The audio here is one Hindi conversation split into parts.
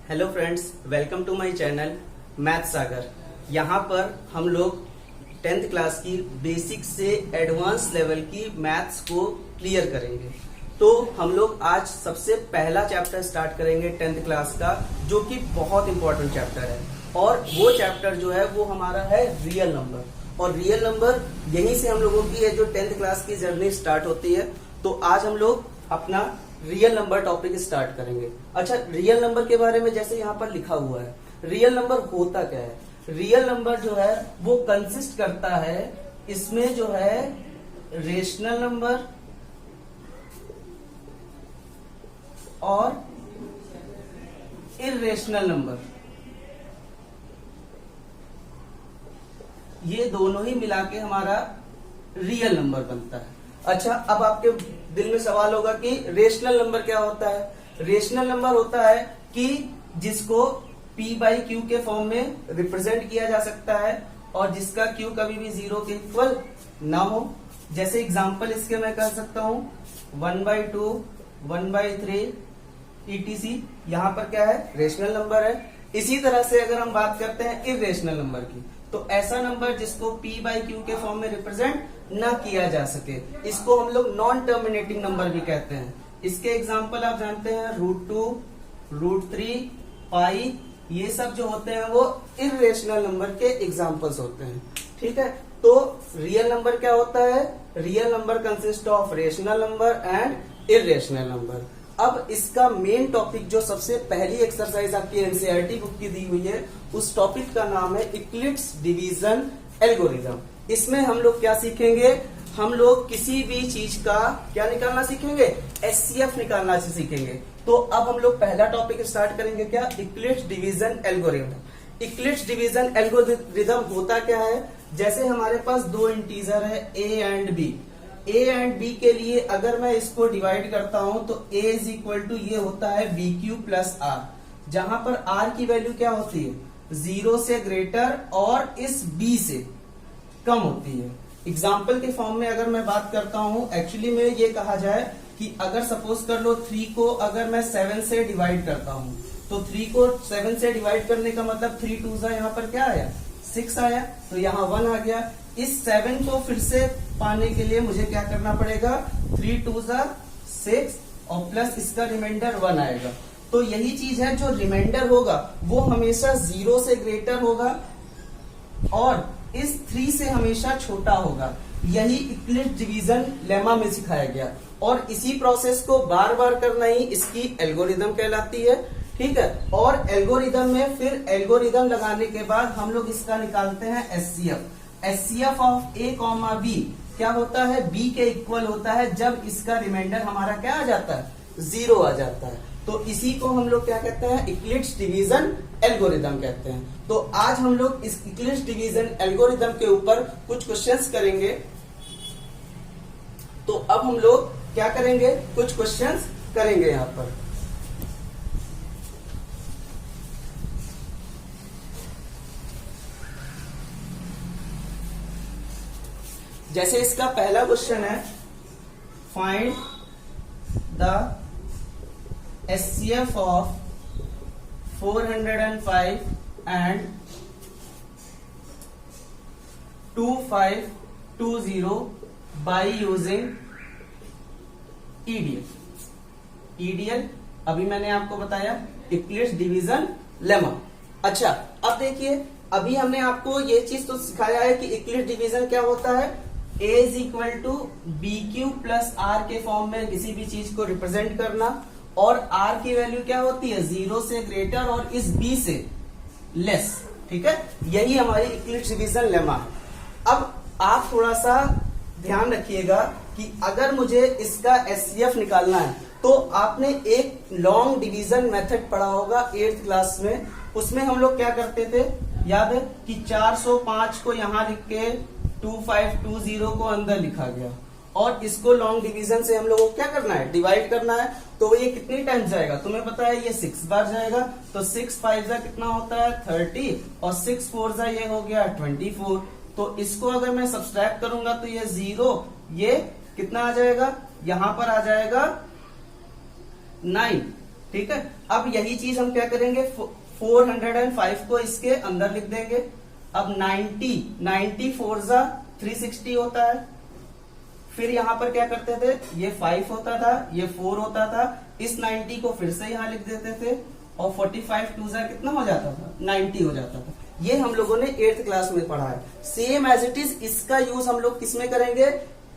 Hello friends, welcome to my channel math Sagar. यहाँ पर हम लोग 10th क्लास की बेसिक से एडवांस लेवल की मैथ्स को क्लियर करेंगे। तो हम लोग आज सबसे पहला चैप्टर स्टार्ट करेंगे 10th क्लास का, जो कि बहुत इंपॉर्टेंट चैप्टर है। और वो चैप्टर जो है वो हमारा है रियल नंबर। और रियल नंबर यहीं से हम लोगों की जो 10th क्लास की जर्नी स्टार्ट होती है। तो आज हम लोग अपना रियल नंबर टॉपिक स्टार्ट करेंगे। अच्छा, रियल नंबर के बारे में जैसे यहाँ पर लिखा हुआ है, रियल नंबर होता क्या है? रियल नंबर जो है वो कंसिस्ट करता है, इसमें जो है रेशनल नंबर और इर्रेशनल नंबर, ये दोनों ही मिला के हमारा रियल नंबर बनता है। अच्छा, अब आपके दिल में सवाल होगा कि रेशनल नंबर क्या होता है? रेशनल नंबर होता है कि जिसको p/q के फॉर्म में रिप्रेजेंट किया जा सकता है और जिसका q कभी भी 0 के इक्वल ना हो। जैसे एग्जांपल इसके मैं कह सकता हूं 1/2, 1/3 etc। यहाँ पर क्या है? रेशनल नंबर है। इसी तरह से अगर हम बात करते हैं इर्रेशनल नंबर की, तो ऐसा नंबर जिसको p/q के फॉर्म में रिप्रेजेंट ना किया जा सके, इसको हम लोग नॉन टर्मिनेटिंग नंबर भी कहते हैं। इसके एग्जांपल आप जानते हैं √2, √3, पाई, ये सब जो होते हैं वो इर्रेशनल नंबर के एग्जांपल्स होते हैं। ठीक है, तो रियल नंबर क्या होता है? Real number consist of rational number and irrational number. अब इसका मेन टॉपिक जो सबसे पहली एक्सरसाइज आपकी एनसीईआरटी बुक की दी हुई है, उस टॉपिक का नाम है इक्लिप्स डिवीजन एल्गोरिथम। इसमें हम लोग क्या सीखेंगे? हम लोग किसी भी चीज का क्या निकालना सीखेंगे? एचसीएफ निकालना सीखेंगे। तो अब हम लोग पहला टॉपिक स्टार्ट करेंगे, क्या? Eclipse division algorithm. Eclipse division algorithm होता क्या है? जैसे हमारे पास दो इंटीजर है a and b। a and b के लिए अगर मैं इसको डिवाइड करता हूं तो a इज इक्वल टू ये होता है bq प्लस r, जहां पर r की वैल्यू क्या होती है? 0 से ग्रेटर और इस b से कम होती है। एग्जाम्पल के फॉर्म में अगर मैं बात करता हूं, एक्चुअली में ये कहा जाए कि अगर सपोज कर लो 3 को अगर मैं 7 से डिवाइड करता हूं, तो 3 को 7 से डिवाइड करने का मतलब 3 2 यहाँ पर क्या आया? 6 आया, तो यहाँ 1 आ गया। इस 7 को फिर से पाने के लिए मुझे क्या करना पड़ेगा? 3 2 6 और प्लस इसका रिमाइंडर 1 आएगा। तो यही चीज है, जो रिमाइंडर होगा वो हमेशा 0 से ग्रेटर होगा और इस 3 से हमेशा छोटा होगा। यही इक्लिप्स डिवीजन लेमा में सिखाया गया और इसी प्रोसेस को बार बार करना ही इसकी एल्गोरिदम कहलाती है। ठीक है, और एल्गोरिदम में फिर एल्गोरिदम लगाने के बाद हम लोग इसका निकालते हैं HCF. HCF of a, b क्या होता है? b के इक्वल होता है जब इसका रिमाइंडर हमारा क्या आ जाता है? 0 आ जाता है। तो इसी को हम लोग क्या कहते हैं? इक्लिप्स डिवीजन एल्गोरिदम कहते हैं। तो आज हम लोग इस इक्लिप्स डिवीजन एल्गोरिदम के ऊपर कुछ क्वेश्चंस करेंगे। तो अब हम लोग क्या करेंगे? कुछ क्वेश्चंस करेंगे यहाँ पर। जैसे इसका पहला क्वेश्चन है, find the HCF of 405 and 2520 by using EDL। EDL अभी मैंने आपको बताया इक्लिप्स डिवीजन लेमा। अच्छा, अब देखिए, अभी हमने आपको ये चीज तो सिखाया है कि इक्लिप्स डिवीजन क्या होता है? A is equal to BQ plus R के फॉर्म में किसी भी चीज को रिप्रेजेंट करना, और R की वैल्यू क्या होती है? 0 से ग्रेटर और इस B से लेस। ठीक है, यही हमारी इक्लिप्स डिवीजन लेमा है। अब आप थोड़ा सा ध्यान रखिएगा कि अगर मुझे इसका एचसीएफ निकालना है, तो आपने एक लॉन्ग डिवीजन मेथड पढ़ा होगा 8th क्लास में। उसमें हम लोग क्या करते थे, याद है कि 405 को यहां लिख के 2520 को अंदर लिखा गया, और इसको लॉन्ग डिवीजन से हम लोगों को क्या करना है? डिवाइड करना है। तो ये कितनी टाइम जाएगा? तुम्हें पता है ये 6 बार जाएगा। तो 6 5 कितना होता है? 30, और 6 4 ये हो गया 24। तो इसको अगर मैं सब्सट्रैक्ट करूंगा तो ये 0, ये कितना आ जाएगा? यहां पर आ जाएगा 9। ठीक है, अब यही चीज हम क्या करेंगे, 405 को इसके अंदर लिख देंगे। अब 90 4 जा 360 होता है। फिर यहां पर क्या करते थे, ये 5 होता था, ये 4 होता था, इस 90 को फिर से यहां लिख देते थे और 45 2 जा कितना हो जाता था, 90 हो जाता था। ये हम लोगों ने 8th क्लास में पढ़ा है। सेम एज इट इज इसका यूज हम लोग किसमें करेंगे,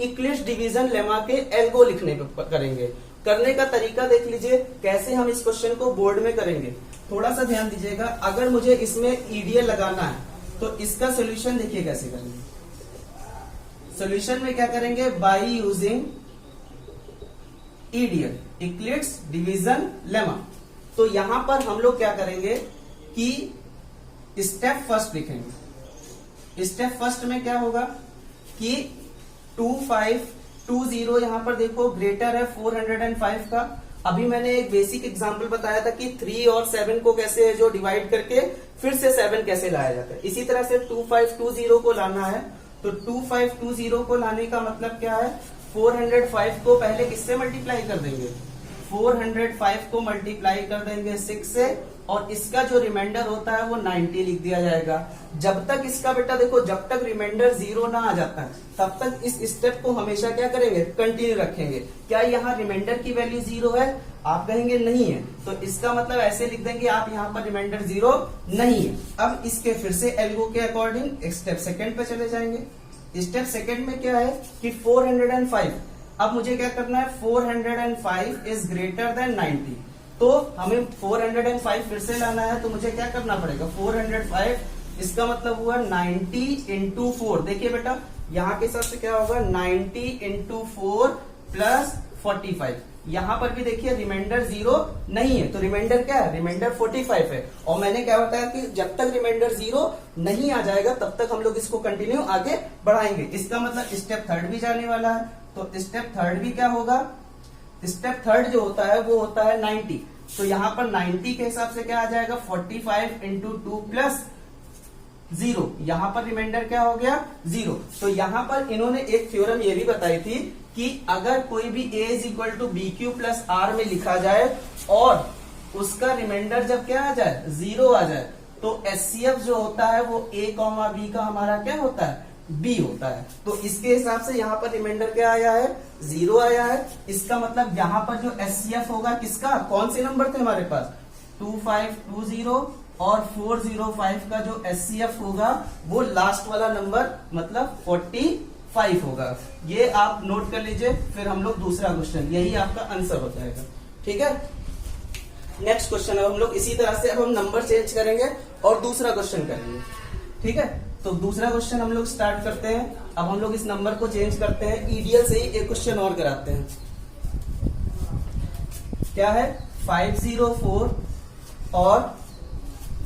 इक्लिश डिवीजन लेमा के एल्गो लिखने पे करेंगे। करने का तरीका देख लीजिए कैसे हम इस क्वेश्चन को बोर्ड में करेंगे, थोड़ा सा ध्यान दीजिएगा। अगर मुझे इसमें ईडीएल लगाना है तो इसका सोल्यूशन देखिए कैसे करेंगे। सोल्यूशन में क्या करेंगे, by using EDL, Eclipse division lemma. तो यहां पर हम लोग क्या करेंगे कि स्टेप फर्स्ट लिखेंगे। स्टेप फर्स्ट में क्या होगा कि 2520 यहां पर देखो ग्रेटर है 405 का। अभी मैंने एक बेसिक एग्जांपल बताया था कि 3 और 7 को कैसे जो डिवाइड करके फिर से 7 कैसे लाया जाता है। इसी तरह से 2520 को लाना है। तो 2520 को लाने का मतलब क्या है, 405 को पहले किससे मल्टीप्लाई कर देंगे, 405 को मल्टीप्लाई कर देंगे 6 से, और इसका जो रिमाइंडर होता है वो 90 लिख दिया जाएगा। जब तक इसका बेटा देखो, जब तक रिमाइंडर 0 ना आ जाता है तब तक इस स्टेप को हमेशा क्या करेंगे, कंटिन्यू रखेंगे। क्या यहाँ रिमाइंडर की वैल्यू 0 है, आप कहेंगे नहीं है, तो इसका मतलब ऐसे लिख देंगे आप यहाँ पर रिमाइंडर 0 नहीं है। अब इसके फिर से एल्गो के अकॉर्डिंग स्टेप सेकंड पे चले जाएंगे। स्टेप सेकंड में क्या है कि 405, अब मुझे क्या करना है, 405 इज ग्रेटर देन 90। तो हमें 405 फिर से लाना है, तो मुझे क्या करना पड़ेगा, 405 इसका मतलब हुआ 90 इंटू 4। देखिए बेटा यहाँ के हिसाब से क्या होगा, 90 इंटू 4 प्लस 45। यहाँ पर भी देखिए रिमाइंडर 0 नहीं है, तो रिमाइंडर क्या है, रिमाइंडर 45 है। और मैंने क्या बताया कि जब तक रिमाइंडर 0 नहीं आ जाएगा तब तक हम लोग इसको कंटिन्यू आगे बढ़ाएंगे। इसका मतलब स्टेप थर्ड भी जाने वाला है। तो स्टेप थर्ड भी क्या होगा, स्टेप थर्ड जो होता है वो होता है 90। तो यहाँ पर 90 के हिसाब से क्या आ जाएगा, 45 इंटू 2 प्लस 0। यहाँ पर रिमाइंडर क्या हो गया, 0। तो यहाँ पर इन्होंने एक थ्योरम ये भी बताई थी कि अगर कोई भी a is equal to B Q plus R में लिखा जाए और उसका रिमाइंडर जब क्या आ जाए, 0 आ जाए, तो एचसीएफ जो होता है वो a कॉमा बी का हमारा क्या होता है, b होता है। तो इसके हिसाब से यहाँ पर रिमाइंडर क्या आया है, 0 आया है। इसका मतलब यहाँ पर जो एचसीएफ होगा किसका, कौन से नंबर थे हमारे पास, 2520 और 405 का जो एचसीएफ होगा वो लास्ट वाला नंबर मतलब 45 होगा। ये आप नोट कर लीजिए, फिर हम लोग दूसरा क्वेश्चन, यही आपका आंसर हो जाएगा। ठीक है, नेक्स्ट क्वेश्चन। अब हम लोग इसी तरह से अब हम नंबर चेंज करेंगे और दूसरा क्वेश्चन करेंगे। ठीक है, तो दूसरा क्वेश्चन हम लोग स्टार्ट करते हैं। अब हम लोग इस नंबर को चेंज करते हैं, ईडीएल से ही एक क्वेश्चन और कराते हैं। क्या है, 504 और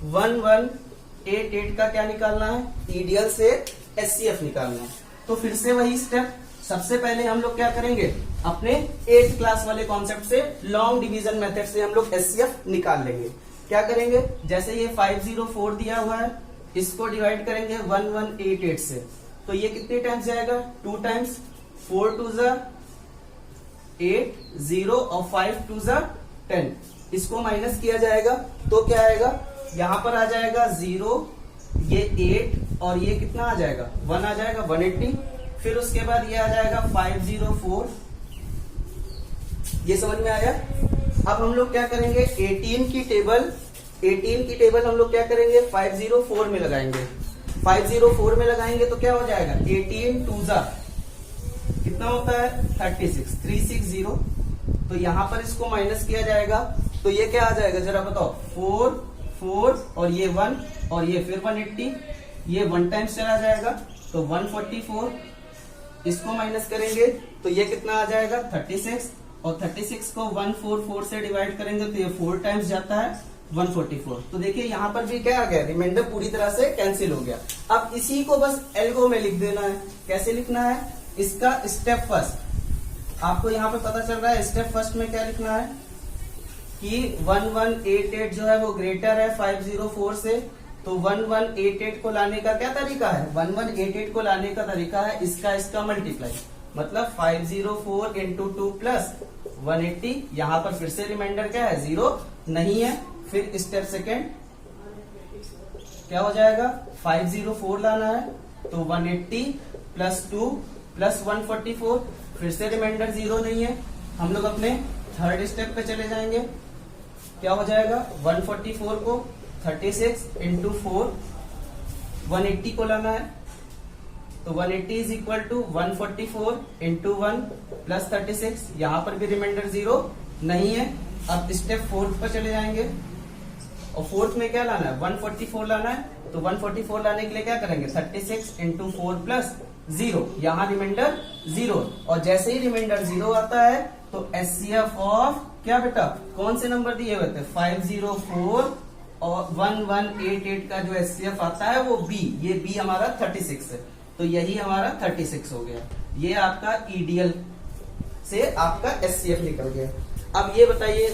1188 का क्या निकालना है, ईडीएल से एचसीएफ निकालना है। तो फिर से वही स्टेप, सबसे पहले हम लोग क्या करेंगे, अपने 8th क्लास वाले कॉन्सेप्ट से लॉन्ग डिवीजन मेथड से हम लोग एचसीएफ निकाल लेंगे। क्या करेंगे, जैसे ये 504 दिया हुआ है, इसको डिवाइड करेंगे 1188 से, तो ये कितने टाइम्स जाएगा, 2 टाइम्स, 4 2 जा 8 0 और 5 2 जा 10। इसको माइनस किया जाएगा तो क्या आएगा, यहां पर आ जाएगा 0, ये 8 और ये कितना आ जाएगा, 1 आ जाएगा, 180। फिर उसके बाद ये आ जाएगा 504। ये समझ में आया। अब हम लोग क्या करेंगे, 18 की टेबल हम लोग क्या करेंगे, 504 में लगाएंगे। 504 में लगाएंगे तो क्या हो जाएगा, 18 2 जा कितना होता है, 36 360। तो यहां पर इसको माइनस किया जाएगा तो ये क्या आ जाएगा, जरा बताओ, 4 4 और ये 1 और ये फिर 180, ये 1 टाइम्स चला जाएगा तो 144। इसको माइनस करेंगे तो ये कितना आ जाएगा, 36, और 36 को 144 से डिवाइड करेंगे तो ये 4 टाइम्स जाता है, 144। तो देखिए यहाँ पर भी क्या आ गया, रिमाइंडर पूरी तरह से कैंसिल हो गया। अब इसी को बस एल्गो में लिख देना है। कैसे लिखना है, इसका स्टेप फर्स्ट आपको यहाँ पे पता चल रहा है। स्टेप फर्स्ट में क्या लिखना है कि 1188 जो है वो ग्रेटर है 504 से, तो 1188 को लाने का क्या तरीका है, 1188 को लाने का तरीका है इसका मल्टीप्लाई। मतलब 504 इंटू 2 प्लस 180। यहां पर फिर से रिमाइंडर क्या है, 0 नहीं है। फिर स्टेप सेकेंड क्या हो जाएगा, 504 लाना है तो 180 प्लस 2 प्लस 144, फिर से रिमाइंडर 0 नहीं है। हम लोग अपने थर्ड स्टेप पे चले जाएंगे। क्या हो जाएगा, 144 को 36 इंटू 4, 180 को लाना है तो 180 is equal to 144 into 1 plus 36। यहां पर भी रिमाइंडर 0 नहीं है। अब स्टेप फोर्थ पर चले जाएंगे और फोर्थ में क्या लाना है, 144 लाना है तो 144 लाने के लिए क्या करेंगे, 36 इंटू 4 प्लस 0। यहां रिमाइंडर 0 और जैसे ही रिमाइंडर 0 आता है तो एचसीएफ ऑफ क्या बेटा, कौन से नंबर दिए हुए थे, 504 और 1188 का जो एचसीएफ आता है वो बी, ये बी हमारा 36 है तो यही हमारा 36 हो गया। ये आपका ईडीएल से आपका एचसीएफ निकल गया। अब ये बताइए